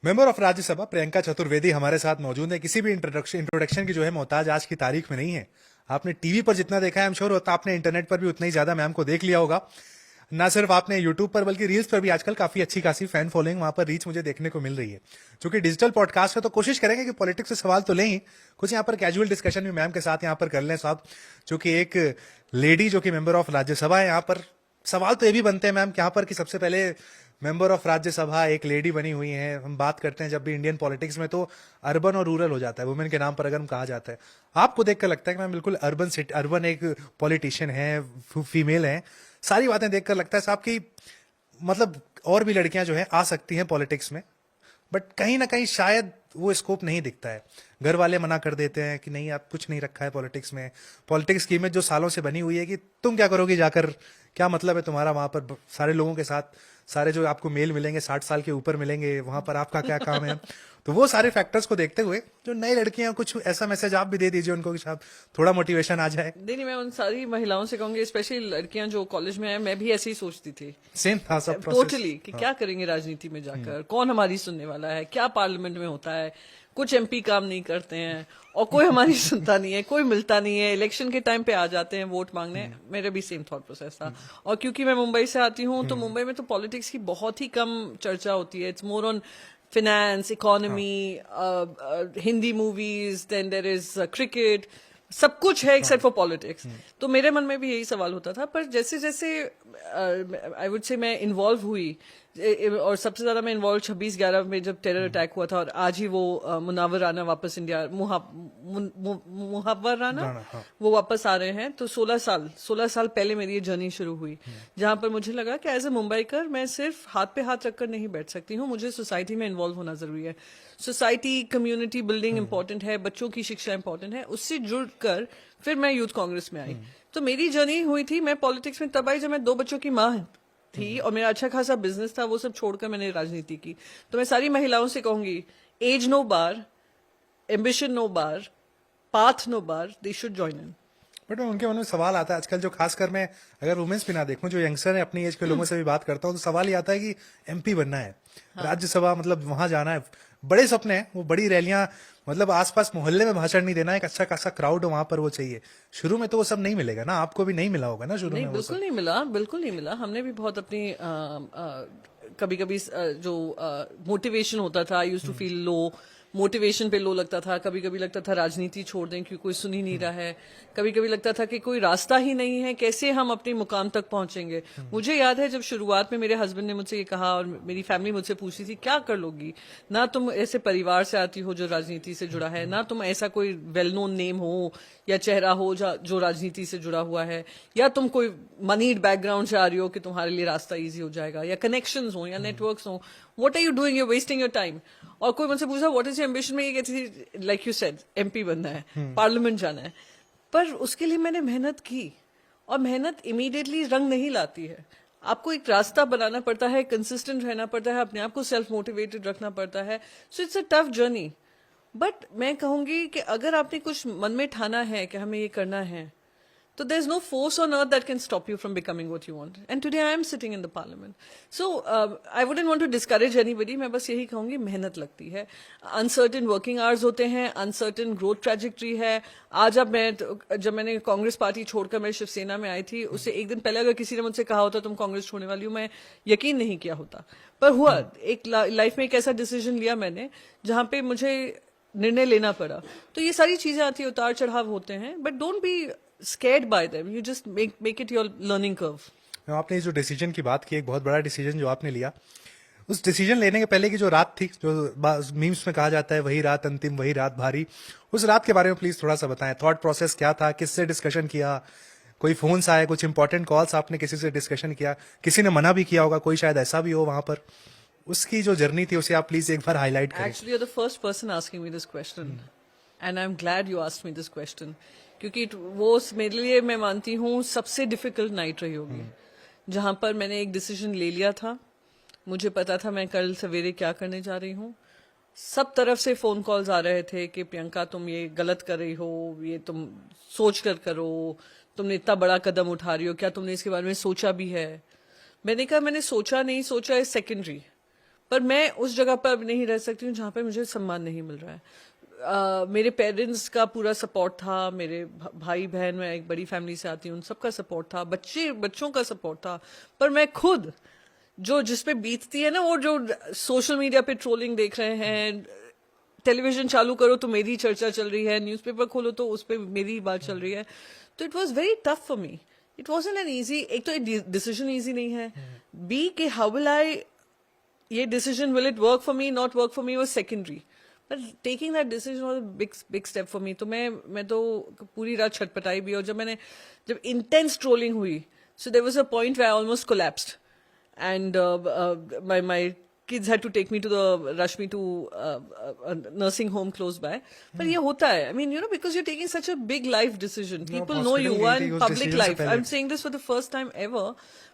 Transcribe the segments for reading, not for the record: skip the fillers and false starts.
Member of Rajya Sabha Priyanka Chaturvedi हमारे साथ मौजूद है। किसी भी इंट्रोडक्शन की जो है मोहताज आज की तारीख में नहीं है। आपने टीवी पर जितना देखा है, आई एम श्योर होता आपने इंटरनेट पर भी उतना ही ज्यादा मैम को देख लिया होगा। ना सिर्फ आपने यूट्यूब पर बल्कि रील्स पर भी आजकल काफी अच्छी खासी फैन फॉलोइंग वहां पर रीच मुझे देखने को मिल रही है। चूंकि डिजिटल पॉडकास्ट है तो कोशिश करेंगे कि पॉलिटिक्स से सवाल तो लें ही, कुछ यहाँ पर कैजुअल डिस्कशन भी मैम के साथ यहाँ पर कर लें साहब। चूंकि एक लेडी जो कि मेंबर ऑफ राज्यसभा है, यहाँ पर सवाल तो ये भी बनते हैं मैम यहाँ पर कि सबसे पहले मेंबर ऑफ राज्यसभा एक लेडी बनी हुई है। हम बात करते हैं जब भी इंडियन पॉलिटिक्स में तो अर्बन और रूरल हो जाता है, वुमेन के नाम पर अगर हम कहा जाता है। आपको देखकर लगता है कि मैम बिल्कुल अर्बन एक पॉलिटिशियन है, फीमेल है। सारी बातें देखकर लगता है साहब की मतलब और भी लड़कियां जो है आ सकती हैं पॉलिटिक्स में, बट कहीं ना कहीं शायद वो स्कोप नहीं दिखता है। घर वाले मना कर देते हैं कि नहीं आप कुछ नहीं रखा है पॉलिटिक्स में। पॉलिटिक्स की इमेज जो सालों से बनी हुई है कि तुम क्या करोगे जाकर, क्या मतलब है तुम्हारा वहां पर सारे लोगों के साथ, सारे जो आपको मेल मिलेंगे 60 साल के ऊपर मिलेंगे, वहां पर आपका क्या काम है। तो वो सारे फैक्टर्स को देखते हुए जो नई लड़कियां, कुछ ऐसा मैसेज आप भी दे दीजिए उनको कि साहब थोड़ा मोटिवेशन आ जाए। नहीं, मैं उन सारी महिलाओं से कहूंगी, स्पेशली लड़कियां जो कॉलेज में है, मैं भी ऐसे ही सोचती थी सेम था सब टोटली कि क्या करेंगे राजनीति में जाकर, कौन हमारी सुनने वाला है, क्या पार्लियामेंट में होता है, कुछ एमपी काम नहीं करते हैं और कोई हमारी सुनता नहीं है, कोई मिलता नहीं है, इलेक्शन के टाइम पे आ जाते हैं वोट मांगने। मेरे भी सेम थॉट प्रोसेस था। और क्योंकि मैं मुंबई से आती हूँ तो मुंबई में तो पॉलिटिक्स की बहुत ही कम चर्चा होती है। It's more on finance, economy, Hindi movies, then there is cricket, सब कुछ है एक्सेप्ट फॉर पॉलिटिक्स। तो मेरे मन में भी यही सवाल होता था। पर जैसे जैसे आई वुड से मैं इन्वॉल्व हुई, और सबसे ज्यादा मैं इन्वॉल्व 26/11 में जब टेरर अटैक हुआ था, और आज ही वो मुनावर राना वापस इंडिया, मुहावर राना वो वापस आ रहे हैं। तो 16 साल पहले मेरी ये जर्नी शुरू हुई, जहां पर मुझे लगा कि एज ए मुंबईकर मैं सिर्फ हाथ पे हाथ रखकर नहीं बैठ सकती हूँ, मुझे सोसाइटी में इन्वॉल्व होना जरूरी है। सोसाइटी, कम्युनिटी बिल्डिंग इंपॉर्टेंट है, बच्चों की शिक्षा इंपॉर्टेंट है। उससे जुड़कर फिर मैं यूथ कांग्रेस में आई। तो मेरी जर्नी हुई थी, मैं पॉलिटिक्स में तब आई जब मैं 2 बच्चों की माँ थी और मेरा अच्छा खासा बिजनेस था। वो सब छोड़कर मैंने राजनीति की। तो मैं सारी महिलाओं से कहूंगी, age no bar, ambition no bar, path no bar, they should join in. But उनके मन में सवाल आता है आजकल, जो खासकर मैं अगर वुमेन्स भी ना देखूं, जो यंगस्टर है अपनी एज के लोगों से भी बात करता हूं, तो सवाल ये आता है कि एमपी बनना है, राज्यसभा मतलब वहां जाना है, बड़े सपने हैं, वो बड़ी रैलियां, मतलब आसपास मोहल्ले में भाषण नहीं देना, एक अच्छा खासा क्राउड वहां पर वो चाहिए। शुरू में तो वो सब नहीं मिलेगा ना, आपको भी नहीं मिला होगा ना शुरू में? बिल्कुल नहीं मिला, बिल्कुल नहीं मिला। हमने भी बहुत अपनी कभी कभी जो मोटिवेशन होता था, I used to feel low, motivation पे लो लगता था। कभी कभी लगता था राजनीति छोड़ दें क्योंकि कोई सुन ही नहीं रहा है। कभी कभी लगता था कि कोई रास्ता ही नहीं है, कैसे हम अपने मुकाम तक पहुंचेंगे। मुझे याद है जब शुरुआत में मेरे हस्बैंड ने मुझसे ये कहा, और मेरी फैमिली मुझसे पूछती थी क्या कर लोगी, ना तुम ऐसे परिवार से आती हो जो राजनीति से जुड़ा है, ना तुम ऐसा कोई वेल नोन नेम हो या चेहरा हो जो राजनीति से जुड़ा हुआ है, या तुम कोई मनीड बैकग्राउंड से आ रही हो कि तुम्हारे लिए रास्ता इजी हो जाएगा, या कनेक्शंस हो या नेटवर्क्स हो। What are you doing, you wasting your time. और कोई मुझसे पूछा व्हाट इज योर एम्बिशन, में ये कहती थी लाइक यू सेड एमपी बनना है, पार्लियामेंट जाना है। पर उसके लिए मैंने मेहनत की, और मेहनत इमीडिएटली रंग नहीं लाती है। आपको एक रास्ता बनाना पड़ता है, कंसिस्टेंट रहना पड़ता है, अपने आप को सेल्फ मोटिवेटेड रखना पड़ता है। So it's a tough journey. But मैं कहूंगी कि अगर आपने कुछ मन में ठाना है कि हमें ये करना है, तो there is no force on earth that can stop you from becoming what you want. And today I am sitting in the parliament. So I wouldn't want to discourage anybody. मैं बस यही कहूंगी, मेहनत लगती है, uncertain working hours होते हैं, uncertain growth trajectory है। आज अब जब मैंने कांग्रेस पार्टी छोड़कर मैं शिवसेना में आई थी, उससे एक दिन पहले अगर किसी ने मुझसे कहा होता तुम कांग्रेस छोड़ने वाली हो, मैं यकीन नहीं किया होता। पर हुआ, एक लाइफ में एक ऐसा डिसीजन लिया मैंने जहां पे मुझे निर्णय लेना पड़ा। तो ये सारी चीजें आती है, उतार चढ़ाव होते हैं, but don't be scared by them, you just make it your learning curve. आपने जो डिसीजन की बात की, एक बहुत बड़ा डिसीजन जो आपने लिया, उस डिसीजन लेने के पहले की जो रात थी, जो मीम्स में कहा जाता है वही रात अंतिम, वही रात भारी, उस रात के बारे में प्लीज थोड़ा सा बताएं। थॉट प्रोसेस क्या था, किससे डिस्कशन किया, कोई फोन्स आए, कुछ इंपॉर्टेंट कॉल्स आपने किसी से डिस्कशन किया, किसी ने मना भी किया होगा, कोई शायद ऐसा भी हो वहां पर, उसकी जो जर्नी थी उसे आप प्लीज एक बार हाईलाइट करें। Actually, you're the first person asking me this question, and I'm glad you asked me this question. क्योंकि वो मेरे लिए, मैं मानती हूँ, सबसे डिफिकल्ट नाइट रही होगी, जहां पर मैंने एक डिसीजन ले लिया था। मुझे पता था मैं कल सवेरे क्या करने जा रही हूँ। सब तरफ से फोन कॉल्स आ रहे थे कि प्रियंका तुम ये गलत कर रही हो, ये तुम सोच कर करो, तुमने इतना बड़ा कदम उठा रही हो, क्या तुमने इसके बारे में सोचा भी है। मैंने कहा मैंने सोचा नहीं सोचा इज सेकेंडरी, पर मैं उस जगह पर अब नहीं रह सकती हूँ जहाँ पे मुझे सम्मान नहीं मिल रहा है। मेरे पेरेंट्स का पूरा सपोर्ट था, मेरे भाई बहन, मैं एक बड़ी फैमिली से आती हूँ, उन सबका सपोर्ट था, बच्चों का सपोर्ट था, पर मैं खुद जो जिस पे बीतती है ना, वो जो सोशल मीडिया पे ट्रोलिंग देख रहे हैं, टेलीविजन चालू करो तो मेरी चर्चा चल रही है, न्यूज़पेपर खोलो तो उस पे मेरी बात चल रही है, तो it was very tough for me. It wasn't an easy, एक तो डिसीजन इजी नहीं है, बी के हाउ विल आई, ये decision will it work for me not work for me was secondary, but taking that decision was big big step for me. तो मैं तो पूरी रात छटपटाई भी, और जब इंटेंस ट्रोलिंग हुई, so there was a point where I almost collapsed, and my kids had to take me to rush me to a nursing home close by. But ये होता है, I mean, because you're taking such a big life decision. People know you hospital गई थी in उस public decision से life. पहले। I'm saying this for the first time ever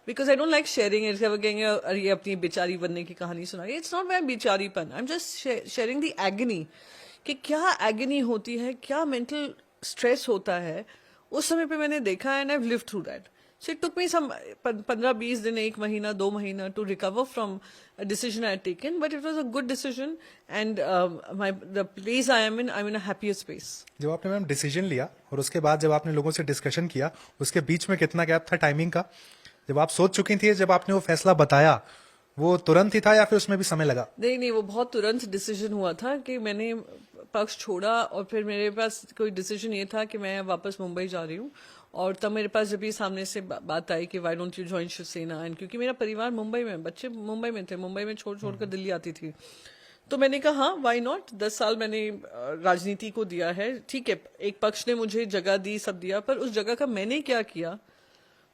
because I don't like sharing it. अगर कहेंगे अरे ये अपनी बेचारी बनने की कहानी सुनाई, it's not my बेचारीपन. I'm just sharing the agony कि क्या agony होती है, क्या mental stress होता है उस समय पे मैंने देखा, and I've lived through that. So it took me some 15-20 दिन, 1 महीना, 2 महीना to recover from a decision I had taken, but it was a good decision, and the place I am in, I'm in a happier space. जब आपने ma'am decision लिया और उसके बाद जब आपने लोगों से डिस्कशन किया, उसके बीच में कितना गैप था टाइमिंग का? जब आप सोच चुकी थी, जब आपने वो फैसला बताया, वो तुरंत ही था या फिर उसमें भी समय लगा? नहीं, वो बहुत तुरंत डिसीजन हुआ था कि मैंने पक्ष छोड़ा, और फिर मेरे पास कोई डिसीजन ये था कि मैं वापस मुंबई जा रही हूँ, और तब मेरे पास जब ये सामने से बात आई कि why don't you join Shiv Sena, and क्योंकि मेरा परिवार मुंबई में, बच्चे मुंबई में थे, मुंबई में छोड़ कर दिल्ली आती थी, तो मैंने कहा हाँ वाई नॉट, 10 साल मैंने राजनीति को दिया है, ठीक है, एक पक्ष ने मुझे जगह दी, सब दिया, पर उस जगह का मैंने क्या किया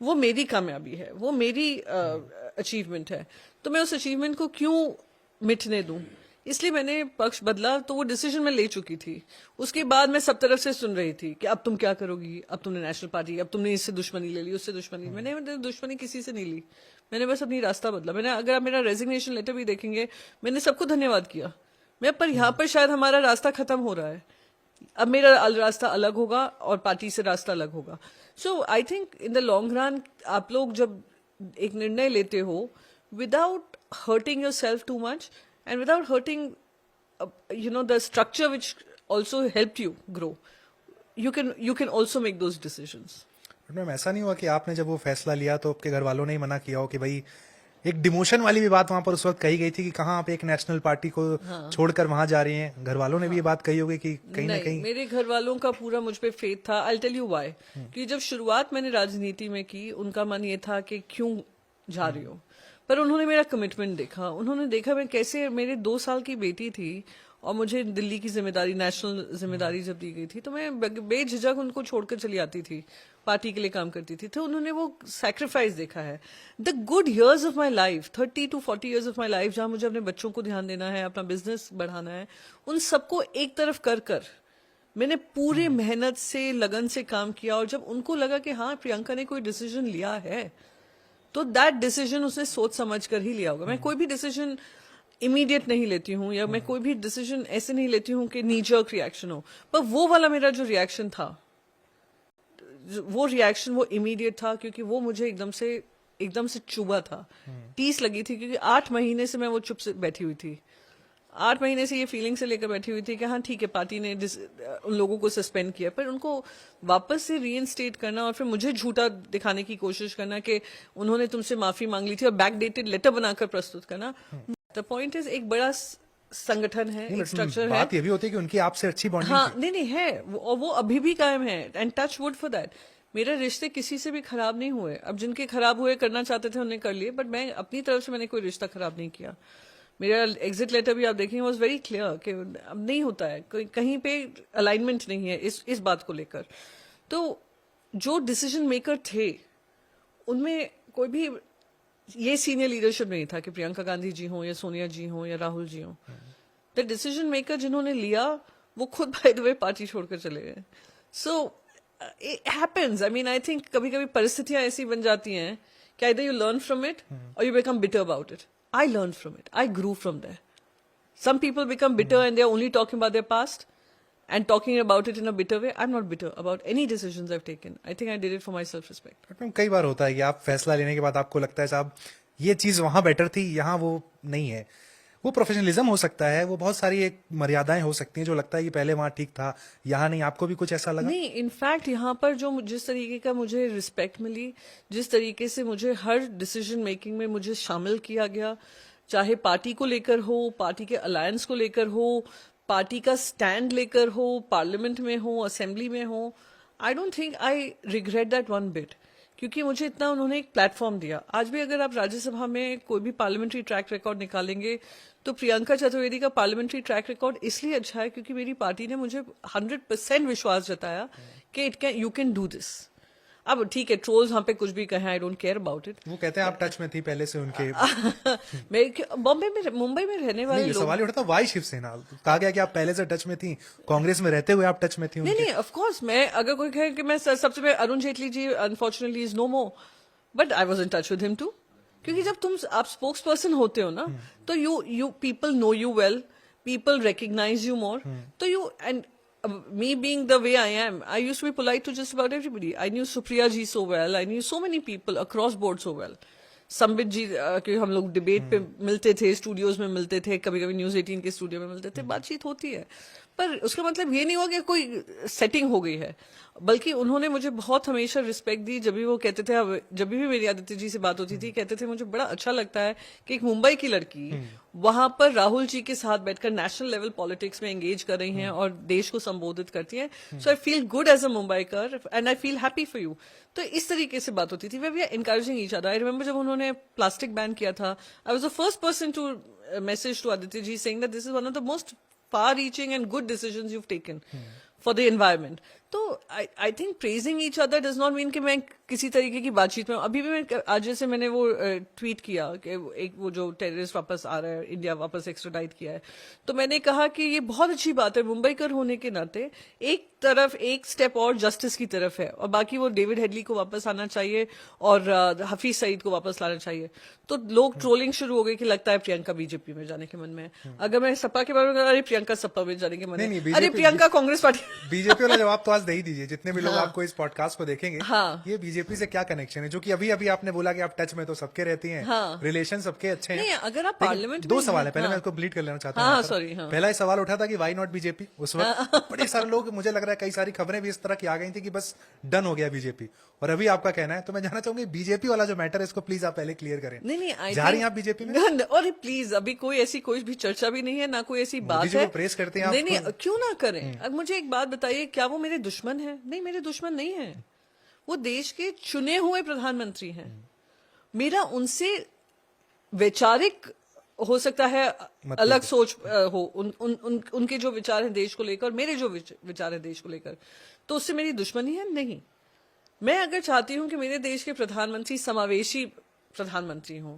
वो मेरी कामयाबी है, वो मेरी अचीवमेंट है, तो मैं उस अचीवमेंट को क्यों मिटने दूं? इसलिए मैंने पक्ष बदला, तो वो डिसीजन मैं ले चुकी थी। उसके बाद मैं सब तरफ से सुन रही थी कि अब तुम क्या करोगी, अब तुमने नेशनल पार्टी, अब तुमने इससे दुश्मनी ले ली, उससे दुश्मनी। मैंने दुश्मनी किसी से नहीं ली, मैंने बस अपनी रास्ता बदला। मैंने, अगर आप मेरा रेजिग्नेशन लेटर भी देखेंगे, मैंने सबको धन्यवाद किया, मैं पर यहाँ पर शायद हमारा रास्ता खत्म हो रहा है, अब मेरा रास्ता अलग होगा और पार्टी से रास्ता अलग होगा। So I think in the long run आप लोग जब एक निर्णय लेते हो without hurting yourself too much and without hurting the structure which also helped you grow, you can also make those decisions. Ma'am ऐसा नहीं हुआ कि आपने जब वो फैसला लिया तो आपके घर वालों ने ही मना किया हो कि भाई, एक डिमोशन वाली भी बात वहां पर उस वक्त कही गई थी कि कहाँ आप एक नेशनल पार्टी को छोड़कर वहां जा रही हैं, घर वालों ने भी ये बात कही होगी कि कहीं ना कहीं? मेरे घर वालों का पूरा मुझ पे फेथ था। आई टेल यू व्हाई, कि जब शुरुआत मैंने राजनीति में की, उनका मन ये था कि क्यों जा रही हूँ, पर उन्होंने मेरा कमिटमेंट देखा, उन्होंने देखा मैं कैसे, मेरे 2 साल की बेटी थी और मुझे दिल्ली की जिम्मेदारी, नेशनल जिम्मेदारी जब दी गई थी, तो मैं बेझिझक उनको छोड़कर चली आती थी, पार्टी के लिए काम करती थी। तो उन्होंने वो सैक्रिफाइस देखा है। The good years of my life, 30 to 40 years of my life, जहां मुझे अपने बच्चों को ध्यान देना है, अपना बिजनेस बढ़ाना है, उन सबको एक तरफ कर मैंने पूरे मेहनत से, लगन से काम किया, और जब उनको लगा कि हाँ प्रियंका ने कोई डिसीजन लिया है, तो दैट डिसीजन उसने सोच समझ कर ही लिया होगा। मैं कोई भी डिसीजन इमीडिएट नहीं लेती हूँ, या मैं कोई भी डिसीजन ऐसे नहीं लेती हूँ कि नी जर्क रिएक्शन हो, पर वो वाला मेरा जो रिएक्शन था, वो रिएक्शन वो इमीडिएट था, क्योंकि वो मुझे एकदम से चुभा था, टीस लगी थी, क्योंकि 8 महीने से मैं वो चुप से बैठी हुई थी, 8 महीने से ये फीलिंग से लेकर बैठी हुई थी कि हाँ ठीक है, पार्टी ने उन लोगों को सस्पेंड किया, पर उनको वापस से रीइंस्टेट करना और फिर मुझे झूठा दिखाने की कोशिश करना कि उन्होंने तुमसे माफी मांग ली थी, और बैकडेटेड लेटर बनाकर प्रस्तुत करना। द पॉइंट इज, एक बड़ा संगठन है, एक स्ट्रक्चर है। बात ये भी होती है कि उनकी आपसे अच्छी बॉन्डिंग हाँ, नहीं है, और वो अभी भी कायम है, and touch wood for that. मेरे रिश्ते किसी से भी खराब नहीं हुए, अब जिनके खराब हुए, करना चाहते थे उन्होंने कर लिए, बट मैं अपनी तरफ से मैंने कोई रिश्ता खराब नहीं किया। मेरा एग्जिट लेटर भी आप देखेंगे वॉज वेरी क्लियर कि अब नहीं होता है, कहीं पे अलाइनमेंट नहीं है इस बात को लेकर। तो जो डिसीजन मेकर थे उनमें कोई भी ये सीनियर लीडरशिप नहीं था कि प्रियंका गांधी जी हों या सोनिया जी हों या राहुल जी हों। द डिसीजन मेकर जिन्होंने लिया वो खुद बाय द वे पार्टी छोड़कर चले गए। So it happens. I mean, I think कभी कभी परिस्थितियां ऐसी बन जाती हैं कि either you learn from it or you become bitter about it. I learned from it. I grew from there. Some people become bitter and they're only talking about their past and talking about it in a bitter way. I'm not bitter about any decisions I've taken. I think I did it for my self-respect. Ma'am कई बार होता है कि आप फैसला लेने के बाद आपको लगता है साहब ये चीज वहां बेटर थी, यहाँ वो नहीं है, वो प्रोफेशनलिज्म हो सकता है, वो बहुत सारी एक मर्यादाएं हो सकती हैं जो लगता है कि पहले वहां ठीक था, यहाँ नहीं। आपको भी कुछ ऐसा लगा? नहीं, इनफैक्ट यहाँ पर जो जिस तरीके का मुझे रिस्पेक्ट मिली, जिस तरीके से मुझे हर डिसीजन मेकिंग में मुझे शामिल किया गया, चाहे पार्टी को लेकर हो, पार्टी के अलायंस को लेकर हो, पार्टी का स्टैंड लेकर हो, पार्लियामेंट में हो, असेंबली में हो, आई don't think I regret that one bit, क्योंकि मुझे इतना उन्होंने एक प्लेटफॉर्म दिया। आज भी अगर आप राज्यसभा में कोई भी पार्लियामेंट्री ट्रैक रिकॉर्ड निकालेंगे तो प्रियंका चतुर्वेदी का पार्लियामेंट्री ट्रैक रिकॉर्ड इसलिए अच्छा है क्योंकि मेरी पार्टी ने मुझे 100% विश्वास जताया कि यू कैन डू दिस। अब ठीक है, ट्रोल्स वहां पे कुछ भी कहें, I don't care about it. वो कहते हैं आप टच में थी पहले से उनके। मैं बॉम्बे में, मुंबई में रहने वाले नहीं, लोग, सवाल ये उठा था वाई शिवसेना, कहा गया कि आप पहले से टच में थी, कांग्रेस में रहते हुए आप टच में थी नहीं उनके। नहीं, ऑफ कोर्स मैं अगर कोई कहे कि मैं सबसे पहले Arun Jaitley ji unfortunately is no more, but I was in touch with him too, क्योंकि जब आप स्पोक्स पर्सन होते हो ना, तो you people know you well, people recognize you more, तो you and me being the way I am, I used to be polite to just about everybody. I knew Supriya ji so well. I knew so many people across board so well. Sambit ji के हम लोग debate पे मिलते थे, studios में मिलते थे, कभी कभी न्यूज 18 के स्टूडियो में मिलते थे, बातचीत होती है, पर उसका मतलब ये नहीं हुआ कि कोई सेटिंग हो गई है। बल्कि उन्होंने मुझे बहुत हमेशा रिस्पेक्ट दी। जब भी वो कहते थे, जब भी मेरी आदित्य जी से बात होती थी, कहते थे मुझे बड़ा अच्छा लगता है कि एक मुंबई की लड़की वहां पर राहुल जी के साथ बैठकर नेशनल लेवल पॉलिटिक्स में एंगेज कर रही हैं और देश को संबोधित करती हैं। So I feel good as a Mumbaikar and I feel happy for you. तो इस तरीके से बात होती थी, we are encouraging each other. I remember जब उन्होंने प्लास्टिक बैन किया था, I was the first person to message to Aaditya ji saying that this is one of the most far-reaching and good decisions you've taken for the environment. तो I think praising each other does not mean कि मैं किसी तरीके की बातचीत में। अभी भी मैं आज जैसे मैंने वो ट्वीट किया कि एक वो जो टेररिस्ट वापस आ रहा है, इंडिया वापस एक्स्ट्राडाइट किया है, तो मैंने कहा कि ये बहुत अच्छी बात है, मुंबईकर होने के नाते एक तरफ एक स्टेप और जस्टिस की तरफ है, और बाकी वो डेविड हेडली को वापस आना चाहिए और हफीज सईद को वापस लाना चाहिए। तो लोग ट्रोलिंग शुरू हो गई कि लगता है प्रियंका बीजेपी में जाने के मन में है। अगर मैं सपा के बारे में, अरे प्रियंका सपा में जाने के मन नहीं, है, अरे प्रियंका कांग्रेस पार्टी। बीजेपी वाला जवाब तो आज दे ही दीजिए, जितने भी लोग हाँ। आपको इस पॉडकास्ट को देखेंगे, हाँ। ये बीजेपी से क्या कनेक्शन है? जो कि अभी अभी आपने बोला कि आप टच में तो सबके रहती हैं, हाँ। रिलेशन सबके अच्छे हैं। नहीं, अगर आप लेकिन पार्लियामेंट दो में सवाल है, हैं, पहले हाँ। मैं इसको कंप्लीट कर लेना चाहता हाँ, हूँ। सॉरी, हाँ। पहला सवाल उठा था कि वाई नॉट बीजेपी। उस वक्त बड़े सारे लोग, मुझे लग रहा है कई सारी खबरें भी इस तरह की आ गई थी कि बस डन हो गया बीजेपी, और अभी आपका कहना है। तो मैं जानना चाहूंगी बीजेपी वाला जो मैटर है, इसको प्लीज आप पहले क्लियर करें। नहीं, जा रही हैं आप बीजेपी में? और प्लीज, अभी कोई ऐसी कोई भी चर्चा भी नहीं है, ना कोई ऐसी बात जी है। को प्रेस करते हैं आप? नहीं, क्यों ना करें। अब मुझे एक बात बताइए, क्या वो मेरे दुश्मन है? नहीं, मेरे दुश्मन नहीं है। वो देश के चुने हुए प्रधानमंत्री हैं। मेरा उनसे वैचारिक हो सकता है अलग सोच हो, उनके जो विचार हैं देश को लेकर, मेरे जो विचार हैं देश को लेकर, तो उससे मेरी दुश्मनी है? नहीं। मैं अगर चाहती हूं कि मेरे देश के प्रधानमंत्री समावेशी प्रधानमंत्री हों,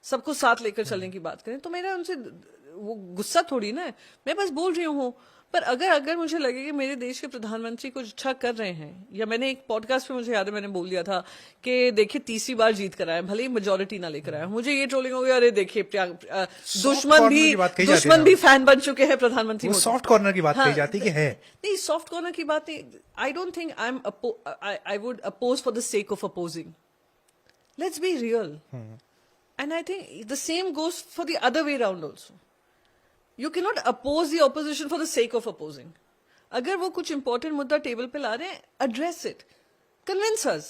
सबको साथ लेकर चलने की बात करें, तो मेरा उनसे वो गुस्सा थोड़ी ना है, मैं बस बोल रही हूँ। पर अगर मुझे लगे कि मेरे देश के प्रधानमंत्री कुछ अच्छा कर रहे हैं, या मैंने एक पॉडकास्ट पे, मुझे याद है मैंने बोल दिया था कि देखिए तीसरी बार जीत कर आए, भले ही मेजोरिटी ना लेकर आए, मुझे ये ट्रोलिंग हो गया, अरे देखिए दुश्मन भी फैन बन चुके हैं प्रधानमंत्री। वो सॉफ्ट कॉर्नर की बात कही जाती है कि है। नहीं, सॉफ्ट कॉर्नर की बात नहीं। I don't think I would oppose for the sake of opposing. Let's be real, and I think the same goes for the other way round also. You cannot oppose the opposition for the sake of opposing. अगर वो कुछ important मुद्दा table पे ला रहे हैं, address it, convince us.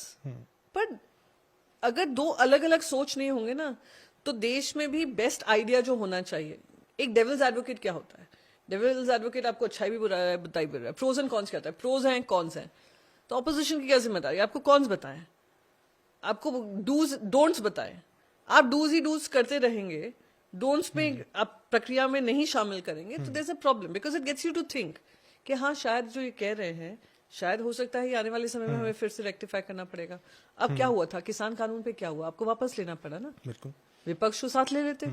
पर अगर दो अलग अलग सोच नहीं होंगे ना, तो देश में भी बेस्ट आइडिया जो होना चाहिए। एक डेविल्स एडवोकेट क्या होता है? डेविल्स एडवोकेट आपको अच्छाई भी बुरा है, बताई भी रहा है, प्रोज एंड कॉन्स क्या होता है, प्रोज हैं कॉन्स हैं। तो ऑपोजिशन की क्या जिम्मेदारी? आपको कॉन्स बताएं, आपको डूज डोंट्स बताएं। आप डूज ही डूज करते रहेंगे, डोंट्स में आप प्रक्रिया में नहीं शामिल करेंगे, तो there is a problem, because it gets you to think कि हाँ, शायद जो ये कह रहे हैं, शायद हो सकता है आने वाले समय में हमें फिर से रेक्टिफाई करना पड़ेगा। अब क्या हुआ था किसान कानून पे, क्या हुआ? आपको वापस लेना पड़ा ना, बिल्कुल, विपक्ष को साथ ले लेते।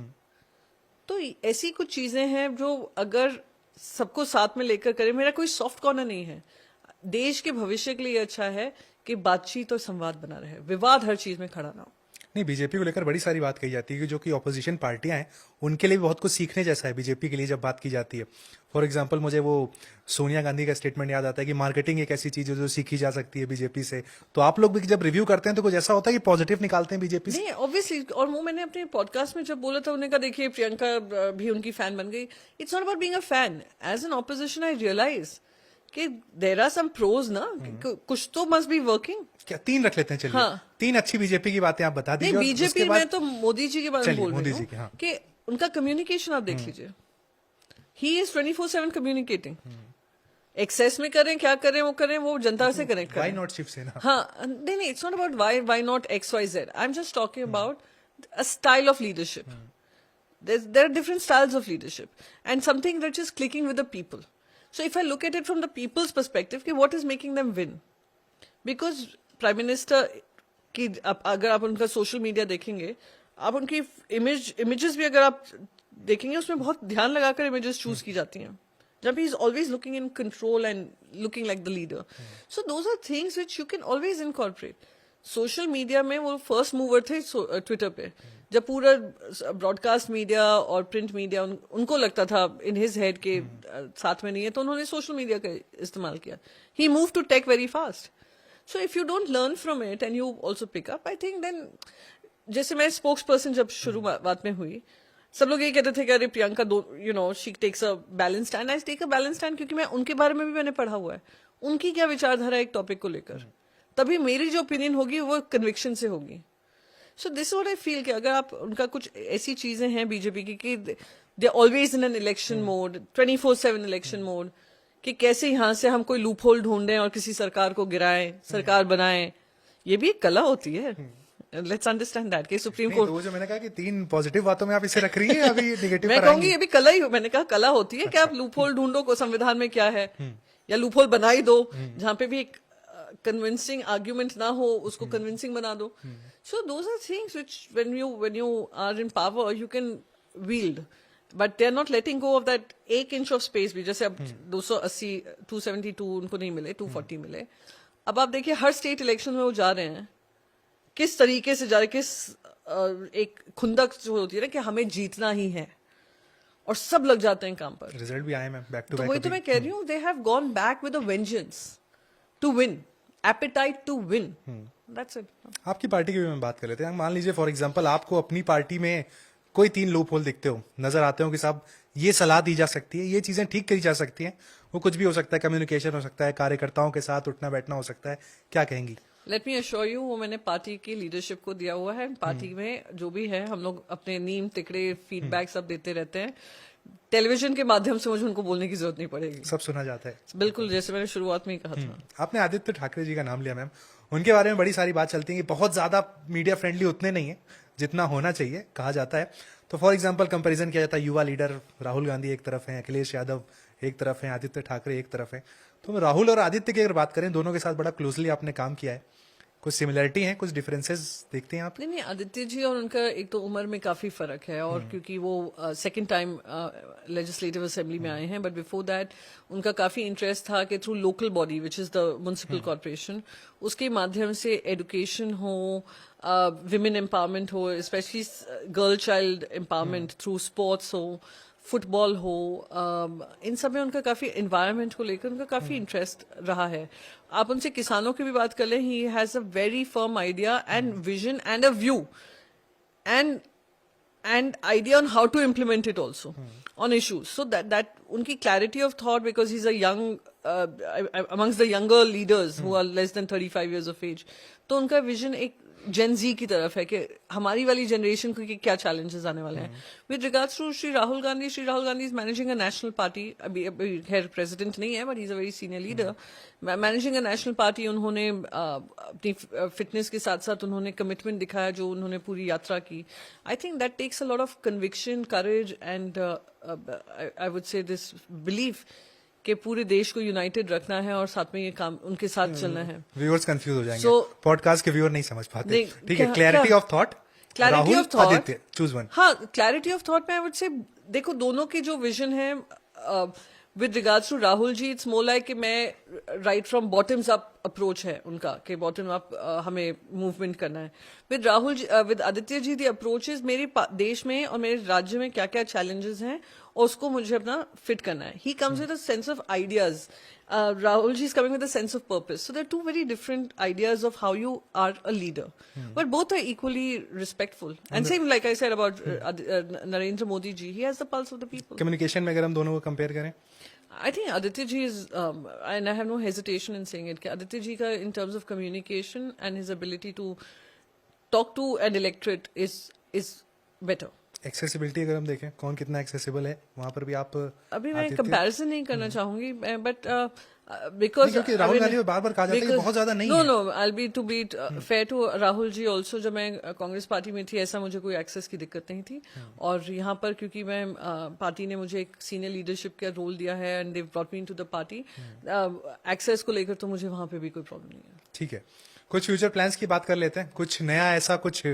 तो ऐसी कुछ चीजें हैं जो अगर सबको साथ में लेकर करें, मेरा कोई सॉफ्ट कॉर्नर नहीं है। देश के भविष्य के लिए अच्छा है कि बातचीत और संवाद बना रहे, विवाद हर चीज में खड़ा ना हो। नहीं, बीजेपी को लेकर बड़ी सारी बात कही जाती है कि जो कि ऑपोजिशन पार्टियां हैं उनके लिए भी बहुत कुछ सीखने जैसा है बीजेपी के लिए जब बात की जाती है। फॉर एग्जांपल मुझे वो सोनिया गांधी का स्टेटमेंट याद आता है कि मार्केटिंग एक ऐसी चीज है जो सीखी जा सकती है बीजेपी से। तो आप लोग भी जब रिव्यू करते हैं तो कुछ ऐसा होता है कि पॉजिटिव निकालते हैं बीजेपी से? नहीं ऑब्वियसली, और वो मैंने अपने पॉडकास्ट में जब बोला था उन्होंने कहा देखिए प्रियंका भी उनकी फैन बन गई। It's not about being a fan, as an opposition I realise कि देयर आर सम प्रोज ना, कुछ तो मस्ट बी वर्किंग। क्या 3 रख लेते हैं? चलिए हाँ। 3 अच्छी बीजेपी की बातें आप बता नहीं दीजिए। बीजेपी में तो मोदी जी के बारे में चलिए, बोल मोदी रही जी के, हूँ हाँ। कि उनका कम्युनिकेशन आप देख लीजिए, ही इज 24/7 कम्युनिकेटिंग। एक्सेस में करें क्या करें वो जनता से कनेक्ट व्हाई करें। नॉट शिवसेना? हाँ नहीं it's not about why not XYZ, I am just talking about a style of leadership. there are different styles of leadership and something that is clicking with the people. So if I look at it from the people's perspective, कि what is making them win? Because Prime Minister की अगर आप उनका social media देखेंगे, आप उनकी images भी अगर आप देखेंगे उसमें बहुत ध्यान लगाकर इमेजेस चूज की जाती हैं, जब he is always looking in control and looking like the leader. So those are things which you can always incorporate. Social media में वो फर्स्ट मूवर थे ट्विटर पे, जब पूरा ब्रॉडकास्ट मीडिया और प्रिंट मीडिया उनको लगता था इन हिज हेड के साथ में नहीं है, तो उन्होंने सोशल मीडिया का इस्तेमाल किया. He move to take very fast. So if you don't learn from it and you also pick up, I think then, जैसे मैं स्पोक्स पर्सन जब शुरुआत में हुई, सब लोग ये कहते थे कि अरे Priyanka she takes a balance stand. I take a balance stand क्योंकि मैं उनके बारे में भी मैंने पढ़ा हुआ है, उनकी क्या विचारधारा है एक टॉपिक को लेकर, तभी मेरी जो ओपिनियन होगी वो कन्विक्शन से होगी. So this what I feel कि अगर आप उनका कुछ ऐसी चीजें हैं बीजेपी की कि they always in an election mode, 24/7 election mode, कि कैसे यहाँ से हम कोई लूप होल ढूंढें और किसी सरकार को गिराएं, सरकार बनाएं. ये भी एक कला होती है. लेट्स अंडरस्टैंड दैट कि सुप्रीम कोर्ट, तो जो मैंने कहा कि 3 पॉजिटिव बातों में आप इसे रख रही है, अभी नेगेटिव मैं कहूंगी ये भी कला ही, मैंने कहा कला होती है कि आप लूप होल ढूंढो को संविधान में क्या है, या लूप होल बना ही दो जहां पे भी एक कन्विंसिंग आर्ग्यूमेंट ना हो, उसको कन्विंसिंग बना दो. So those are things which when you are in power you can wield, but they are not letting go of that 1 inch of space भी. जैसे अब 280 272 उनको नहीं मिले, 240 मिले. अब आप देखिए हर स्टेट इलेक्शन में वो जा रहे हैं, किस तरीके से जा रहे, किस एक खुंदक जो होती है ना कि हमें जीतना ही है, और सब लग जाते हैं काम पर. रिजल्ट भी आए मैं बैक टू तो बैक. वही तो मैं कह रही हूँ, they have gone back with a vengeance to win, appetite to win. That's it. आपकी पार्टी की भी मैं बात कर लेते हैं. मान लीजिए फॉर एग्जांपल आपको अपनी पार्टी में कोई 3 लूप होल दिखते हो, नजर आते हो कि साहब ये सलाह दी जा सकती है, ये चीजें ठीक करी जा सकती हैं. वो कुछ भी हो सकता है, कम्युनिकेशन हो सकता है, कार्यकर्ताओं के साथ उठना बैठना हो सकता है. क्या कहेंगी? लेट मी अश्योर यू, वो मैंने पार्टी की लीडरशिप को दिया हुआ है. पार्टी में जो भी है हम लोग अपने नीम तिकड़े फीडबैक सब देते रहते हैं. टेलीविजन के माध्यम से मुझे उनको बोलने की जरूरत नहीं पड़ेगी, सब सुना जाता है. बिल्कुल जैसे मैंने शुरुआत में ही कहा था. आपने आदित्य ठाकरे जी का नाम लिया मैम, उनके बारे में बड़ी सारी बात चलती है कि बहुत ज्यादा मीडिया फ्रेंडली उतने नहीं है जितना होना चाहिए, कहा जाता है. तो फॉर एग्जांपल कंपैरिजन किया जाता है, युवा लीडर राहुल गांधी एक तरफ हैं, अखिलेश यादव एक तरफ हैं, आदित्य ठाकरे एक तरफ हैं. तो राहुल और आदित्य की अगर बात करें, दोनों के साथ बड़ा क्लोजली आपने काम किया है. कुछ सिमिलरिटी है, कुछ डिफरेंसेस देखते हैं आप? नहीं, आदित्य जी और उनका एक तो उम्र में काफी फर्क है, और क्योंकि वो सेकंड टाइम लेजिस्लेटिव असेंबली में आए हैं, बट बिफोर दैट उनका काफी इंटरेस्ट था कि through local body which is the municipal corporation, उसके माध्यम से एजुकेशन हो, विमेन एम्पावरमेंट हो, specially girl child empowerment through sports हो, फुटबॉल हो, इन सब में उनका काफी एनवायरनमेंट को लेकर उनका काफी इंटरेस्ट रहा है. आप उनसे किसानों की भी बात कर लें, he has a very firm idea and vision and a view and idea on how to implement it also on issues. So that उनकी clarity of thought, because he is a young amongst the younger leaders who are less than 35 years of age, तो उनका vision एक जेन जी की तरफ है कि हमारी वाली जनरेशन को क्या चैलेंजेस आने वाले हैं. With regards to Shri Rahul Gandhi is managing a national party. अभी खैर प्रेसिडेंट नहीं है, but he is a very senior leader. Managing a national party, उन्होंने अपनी फिटनेस के साथ साथ उन्होंने कमिटमेंट दिखाया जो उन्होंने पूरी यात्रा की. I think that takes a lot of conviction, courage and I would say this belief कि पूरे देश को यूनाइटेड रखना है और साथ में ये काम उनके साथ चलना है. व्यूअर्स कंफ्यूज हो जाएंगे, So- पॉडकास्ट के व्यूअर नहीं समझ पाते. ठीक है, क्या- clarity of thought, Clarity of thought. Aditya, choose one. हाँ, क्लैरिटी ऑफ थॉट में आई वुड से देखो दोनों के जो विजन है, with regards to Rahul ji it's more like कि मैं right from bottoms up approach है उनका कि बॉटम अप हमें मूवमेंट करना है. With Rahul ji, with Aditya ji the approach is मेरे देश में और मेरे राज्य में क्या क्या चैलेंजेस हैं और उसको मुझे अपना फिट करना है. He comes with a sense of ideas. Rahul ji is coming with a sense of purpose. So there are two very different ideas of how you are a leader. But both are equally respectful. And same like I said about Narendra Modi ji, he has the pulse of the people. Communication में अगर हम दोनों को compare करें, I think Aditya ji is, and I have no hesitation in saying it, कि Aditya ji का in terms of communication and his ability to talk to an electorate is better. Accessibility अगर हम देखें कौन कितना accessible है, वहां पर भी आप अभी मैं कंपैरिजन नहीं करना चाहूंगी बट नहीं, बिकॉज क्योंकि राहुल गांधी को बार बार कहा जाता है कि बहुत ज्यादा नहीं है. No I be to be fair to Rahul ji also. जब मैं कांग्रेस पार्टी में थी ऐसा मुझे कोई एक्सेस की दिक्कत नहीं थी. और यहाँ पर क्योंकि मैं पार्टी ने मुझे एक सीनियर लीडरशिप का रोल दिया है and they brought me into the party, access को लेकर तो मुझे वहां पे भी कोई प्रॉब्लम नहीं है. ठीक है, कुछ फ्यूचर प्लान्स की बात कर लेते हैं. कुछ नया ऐसा कुछ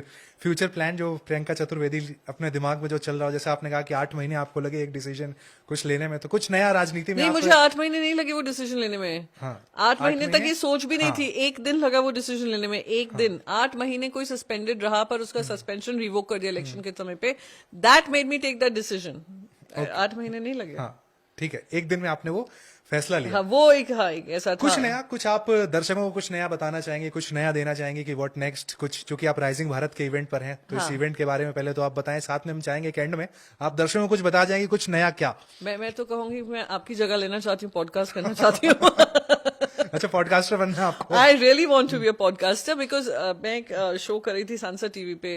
फ्यूचर प्लान जो प्रियंका चतुर्वेदी अपने दिमाग में जो चल रहा हो, जैसे आपने कहा कि 8 महीने आपको लगे एक डिसीजन कुछ लेने में, तो कुछ नया राजनीति में नहीं, मुझे 8 महीने नहीं लगे वो डिसीजन लेने में. हाँ, 8 महीने तक ये सोच भी नहीं थी. एक दिन लगा वो डिसीजन लेने में, एक दिन. 8 महीने कोई सस्पेंडेड रहा पर उसका सस्पेंशन रिवोक कर दिया इलेक्शन के समय पे. That made me take that decision. 8 महीने नहीं लगे. हाँ ठीक है, एक दिन में आपने वो फैसला लिया. हाँ, वो एक ऐसा था. कुछ नया, कुछ आप दर्शकों को कुछ नया बताना चाहेंगे, कुछ नया देना चाहेंगे कि व्हाट नेक्स्ट, कुछ चूंकि आप राइजिंग भारत के इवेंट पर हैं तो इस इवेंट के बारे में पहले तो आप बताएं, साथ में हम चाहेंगे कि एंड में आप दर्शकों को कुछ बता जाएंगे कुछ नया क्या. मैं तो कहूंगी मैं आपकी जगह लेना चाहती हूँ, पॉडकास्ट करना चाहती हूँ. अच्छा, पॉडकास्टर बनना है आपको? I really want to be a podcaster because मैं एक शो कर रही थी सांसद टीवी पे,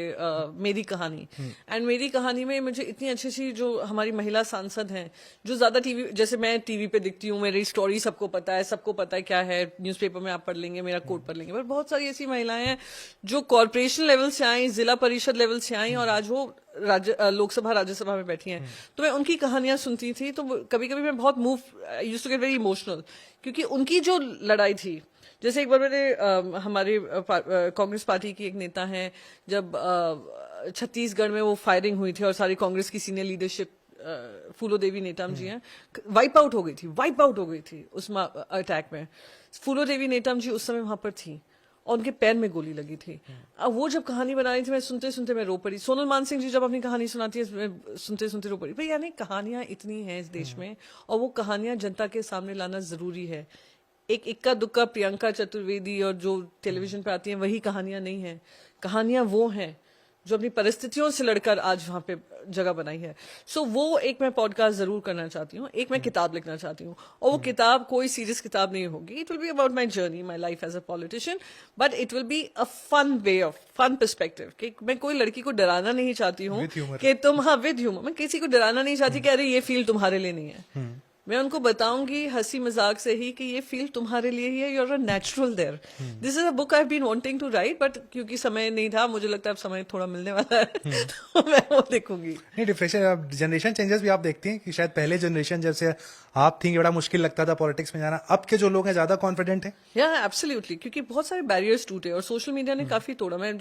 मेरी कहानी. एंड मेरी कहानी में मुझे इतनी अच्छी अच्छी जो हमारी महिला सांसद हैं, जो ज्यादा टीवी, जैसे मैं टीवी पे दिखती हूँ, मेरी स्टोरी सबको पता है, सबको पता है क्या है, न्यूज़पेपर में आप पढ़ लेंगे, मेरा कोट पढ़ लेंगे. पर बहुत सारी ऐसी महिलाएं हैं जो कॉर्पोरेशन लेवल से आई, जिला परिषद लेवल से आई और आज वो लोकसभा राज्यसभा में बैठी हैं. तो मैं उनकी कहानियां सुनती थी तो कभी कभी मैं बहुत move, used to get very emotional, क्योंकि उनकी जो लड़ाई थी. जैसे एक बार मैंने हमारे कांग्रेस पार्टी की एक नेता हैं, जब छत्तीसगढ़ में वो फायरिंग हुई थी और सारी कांग्रेस की सीनियर लीडरशिप, फूलो देवी नेताम जी हैं, वाइप आउट हो गई थी उस अटैक में. फूलो देवी नेताम जी उस समय वहां पर थी और उनके पैर में गोली लगी थी. अब वो जब कहानी बना रही थी, मैं सुनते सुनते मैं रो पड़ी. सोनल मानसिंह जी जब अपनी कहानी सुनाती है, मैं सुनते सुनते रो पड़ी. भाई यानी कहानियां इतनी हैं इस देश में और वो कहानियां जनता के सामने लाना जरूरी है. एक इक्का दुक्का प्रियंका चतुर्वेदी और जो टेलीविजन पे आती हैं वही कहानियां नहीं है. कहानियां वो हैं जो अपनी परिस्थितियों से लड़कर आज वहां पे जगह बनाई है. सो वो एक मैं पॉडकास्ट जरूर करना चाहती हूँ. एक मैं किताब लिखना चाहती हूँ और वो किताब कोई सीरियस किताब नहीं होगी. It will be about my journey, my life as a politician, but it will be a fun way of fun perspective. कि मैं कोई लड़की को डराना नहीं चाहती हूँ कि तुम, हाँ विद ह्यूमर, मैं किसी को डराना नहीं चाहती कि अरे ये फील्ड तुम्हारे लिए नहीं है. मैं उनको बताऊंगी हंसी मजाक से ही कि ये फील्ड तुम्हारे लिए ही है, you are a natural there. This is a book I have been wanting to write, but क्योंकि समय नहीं था, मुझे लगता है अब समय थोड़ा मिलने वाला है तो मैं वो लिखूंगी. नहीं, डिफरेंशियल जनरेशन चेंजेस भी आप देखती हैं कि शायद पहले जनरेशन जैसे आप थी बड़ा मुश्किल लगता था पॉलिटिक्स में जाना, अब के जो लोग हैं ज्यादा कॉन्फिडेंट हैं. या एब्सोल्युटली, क्योंकि बहुत सारे बैरियर्स टूटे और सोशल मीडिया ने काफी तोड़ा. मैं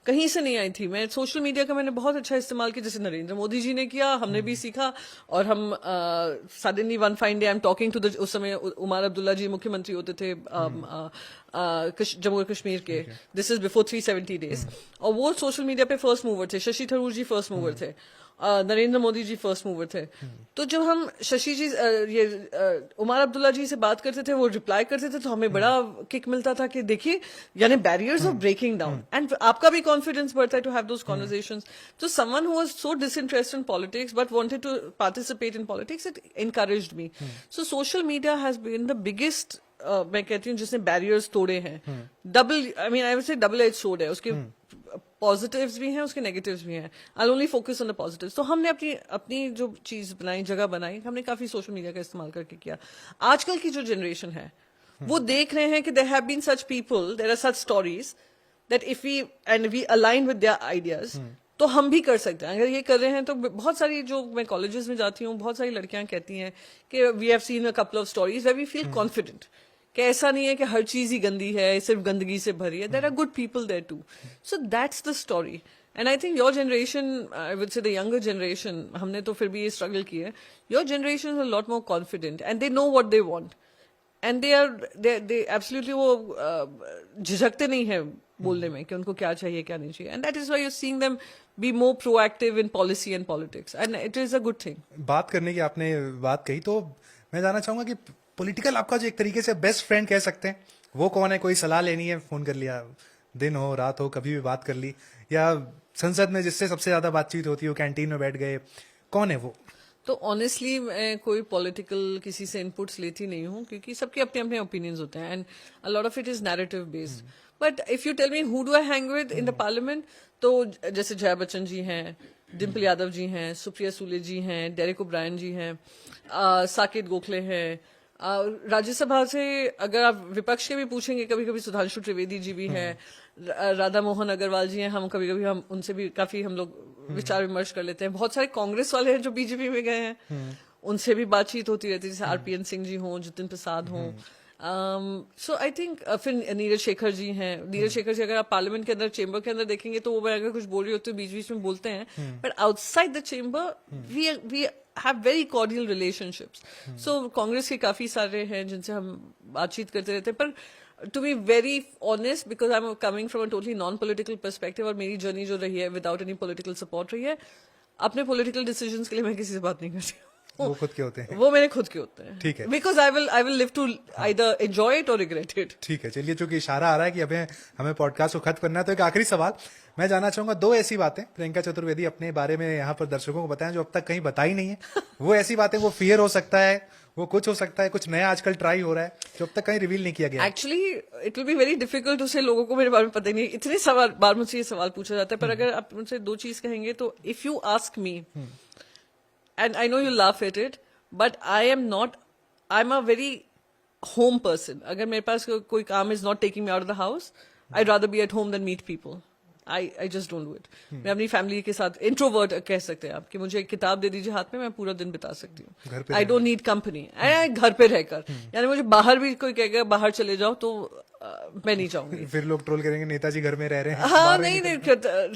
कहीं से नहीं आई थी, मैं सोशल मीडिया का मैंने बहुत अच्छा इस्तेमाल किया, जैसे नरेंद्र मोदी जी ने किया, हमने भी सीखा. और हम suddenly one fine day I am talking to the, उस समय उमर अब्दुल्ला जी मुख्यमंत्री होते थे जम्मू कश्मीर के. This is before 370 days. और वो सोशल मीडिया पे फर्स्ट मूवर थे. शशि थरूर जी फर्स्ट मूवर थे, नरेंद्र मोदी जी फर्स्ट मूवर थे. तो जब हम शशि जी, ये उमर अब्दुल्ला जी से बात करते थे, वो रिप्लाई करते थे, तो हमें बड़ा किक मिलता था कि देखिए, यानी barriers of breaking down, and आपका भी कॉन्फिडेंस बढ़ता है टू हैव दोस कॉन्वर्सेशंस. तो someone who was so disinterested in politics but wanted to participate in politics, it encouraged me. So social media has been the biggest, मैं कहती हूँ, जिसने barriers तोड़े हैं. Double, I mean I would say double एज sword है. उसके positives भी हैं, उसके नेगेटिव्स भी हैं. I only focus on the positives. तो हमने अपनी जो चीज बनाई, जगह बनाई, हमने काफी सोशल मीडिया का इस्तेमाल करके किया. आजकल की जो जनरेशन है वो देख रहे हैं कि there have been such people, there are such stories that if we align with their ideas, तो हम भी कर सकते हैं. अगर ये कर रहे हैं तो बहुत सारी, जो मैं कॉलेजेस में जाती हूँ, बहुत सारी लड़कियां कहती हैं कि we have seen a couple of stories where we feel confident कि ऐसा नहीं है कि हर चीज ही गंदी है, सिर्फ गंदगी से भरी है. There are good people there too. So that's the story. And I think your generation, I would say the younger generation, हमने तो फिर भी ये स्ट्रगल किया है. Your generation is a lot more confident and they know what they want and they absolutely वो झिझकते नहीं है बोलने में कि उनको क्या चाहिए क्या नहीं चाहिए. And that is why you seeing them be more proactive in policy and politics and it is a good thing. बात करने की आपने बात कही तो मैं जानना चाहूंगा कि पॉलिटिकल आपका जो एक तरीके से बेस्ट फ्रेंड कह सकते हैं वो कौन है? कोई सलाह लेनी है, फोन कर लिया, दिन हो रात हो कभी भी बात कर ली, या संसद में जिससे सबसे ज्यादा बातचीत होती है वो कैंटीन में बैठ गए, कौन है वो? तो ऑनेस्टली मैं कोई पॉलिटिकल किसी से इनपुट्स लेती नहीं हूँ क्योंकि सबके अपने अपने ओपिनियंस होते हैं and a lot of it is narrative based. But if you tell me who do I hang with in the parliament, तो जैसे जया बच्चन जी हैं, डिम्पल यादव जी हैं, सुप्रिया सुले जी हैं, डेरेक ओब्रायन जी हैं, साकेत गोखले हैं. राज्यसभा से अगर आप विपक्ष के भी पूछेंगे कभी कभी सुधांशु त्रिवेदी जी भी हैं, राधा मोहन अग्रवाल जी हैं. हम कभी कभी हम उनसे भी काफी हम लोग विचार विमर्श कर लेते हैं. बहुत सारे कांग्रेस वाले हैं जो बीजेपी में गए हैं, उनसे भी बातचीत होती रहती है, जैसे आरपीएन सिंह जी हों, जितिन प्रसाद हों. सो आई थिंक फिर नीरज शेखर जी हैं. नीरज शेखर जी अगर आप पार्लियामेंट के अंदर चेंबर के अंदर देखेंगे तो वो मैं अगर कुछ बोल रही होती हूँ बीच बीच में बोलते हैं, but outside the chamber we have very cordial relationships. So Congress के काफी सारे हैं जिनसे हम बातचीत करते रहते हैं. पर to be very honest, because I am coming from a totally non political perspective और मेरी जर्नी जो रही है विदाउट एनी पॉलिटिकल सपोर्ट रही है, अपने पॉलिटिकल डिसीजंस के लिए मैं किसी से बात नहीं करती. वो खुद के होते हैं. वो मेरे खुद के होते हैं. ठीक है. Because I will live to either enjoy it और रिग्रेट इट. ठीक है, चलिए, चूंकि इशारा आ रहा है कि अभी हमें पॉडकास्ट को खत्म करना है, तो एक आखिरी सवाल मैं जानना चाहूंगा. दो ऐसी बातें प्रियंका चतुर्वेदी अपने बारे में यहाँ पर दर्शकों को बताएं जो अब तक कहीं बताई नहीं है. वो ऐसी बातें, वो फियर हो सकता है, वो कुछ हो सकता है, कुछ नया आजकल ट्राई हो रहा है जो अब तक कहीं रिवील नहीं किया गया. Actually it will be very difficult उसे लोगों को मेरे बारे में पता ही नहीं. इतने सवाल बार मुझसे ये सवाल पूछा जाता है, पर अगर आप मुझसे दो चीज कहेंगे तो if you ask me, and I know you laugh at it, but I am a very home person. अगर मेरे पास कोई काम is not taking me out of the house, I rather be at home than meet people. I just don't do it. मैं अपनी family के साथ introvert कह सकते हैं आप, कि मुझे एक किताब दे दीजिए हाथ में, मैं पूरा दिन बिता सकती हूँ. I don't need company. घर पे रहकर, यानी मुझे बाहर भी कोई कहेगा बाहर चले जाओ तो मैं नहीं चाहूंगी. फिर लोग ट्रोल करेंगे नेताजी घर में रह रहे हैं. हाँ, नहीं,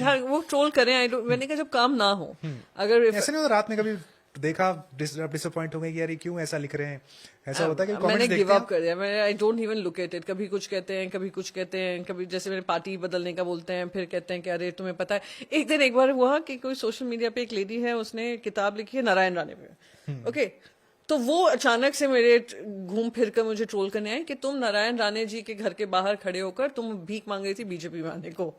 हाँ, वो ट्रोल करें. मैंने कहा जब काम ना हो, अगर ऐसे नहीं होता रात में कभी देखा डिसअपॉइंट हो गई कि यार ये क्यों ऐसा लिख रहे हैं? ऐसा होता है कि मैंने कमेंट्स गिव अप कर दिया. मैं I don't even look at it. कभी कुछ कहते हैं, कभी कुछ कहते हैं, कभी जैसे मेरे पार्टी बदलने का बोलते हैं, फिर कहते हैं कि अरे तुम्हें पता है. एक बार हुआ कि कोई सोशल मीडिया पे एक लेडी है, उसने किताब लिखी है नारायण राणे पे. ओके, तो वो अचानक से मेरे घूम फिर कर मुझे ट्रोल करने आए कि तुम नारायण राणे जी के घर के बाहर खड़े होकर तुम भीख मांग रही थी बीजेपी में आने को.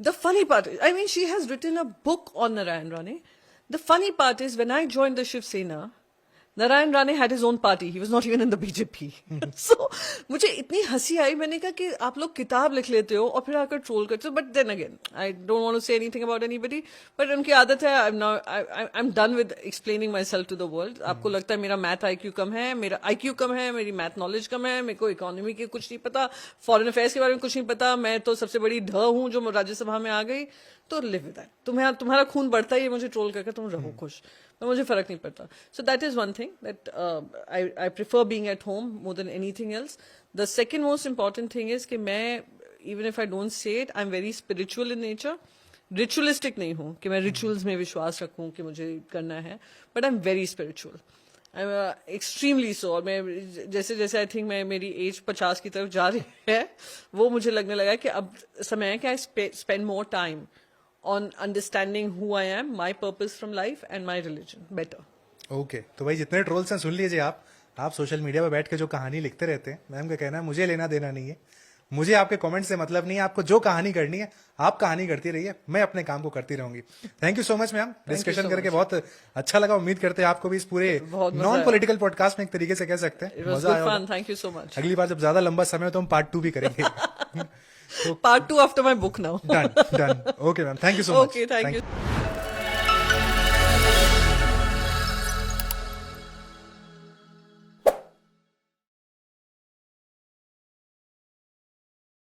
The funny part, I mean she has written a book on Narayan Rane. The funny part is when I joined the Shiv Sena, Narayan Rane had his own party. He was not even in the BJP. So मुझे इतनी हंसी आई. मैंने कहा कि आप लोग किताब लिख लेते हो और फिर आकर ट्रोल करते हो. But then again, I don't want to say anything about anybody. But उनकी आदत है. I'm done with explaining myself to the world. आपको लगता है मेरा मैथ IQ कम है, मेरा IQ कम है, मेरी मैथ नॉलेज कम है, मेरे को इकोनॉमी के कुछ नहीं पता, फॉरेन अफेयर्स के बारे में कुछ नहीं पता, मैं तो सबसे बड़ी ढ हूँ जो राज्यसभा में आ गई. तो लिव विद दैट. तुम्हारा खून बढ़ता है, ये मुझे ट्रोल करके तुम रहो खुश, तो मुझे फर्क नहीं पड़ता. So that is one thing that I prefer being at home more than anything else. The second most important thing is कि मैं, even if I don't say it, I am very spiritual in nature. Ritualistic नहीं हूँ कि मैं rituals में विश्वास रखूँ कि मुझे करना है, but I am very spiritual. I am extremely so. और मैं जैसे जैसे आई थिंक मैं मेरी एज 50 की तरफ जा रही है, वो मुझे लगने लगा कि अब समय है कि I spend more time on understanding who I am, my purpose from life and my religion better. Okay, तो भाई जितने ट्रोल्स हैं सुन लीजिए आप सोशल मीडिया पर बैठ के जो कहानी लिखते रहते हैं, मैम का कहना है मुझे लेना देना नहीं है, मुझे आपके कमेंट से मतलब नहीं है. आपको जो कहानी करनी है आप कहानी करती रहिए, मैं अपने काम को करती रहूंगी. Thank you so much ma'am. Discussion करके बहुत अच्छा लगा. उम्मीद करते हैं आपको भी इस पूरे नॉन पॉलिटिकल पॉडकास्ट में एक तरीके से कह सकते हैं मजा आया. Thank you so much. अगली बार जब ज्यादा लंबा समय हो तो हम पार्ट 2 भी करेंगे. Part 2 after my book now. Done. Okay, ma'am. Thank you so much. Okay, thank you.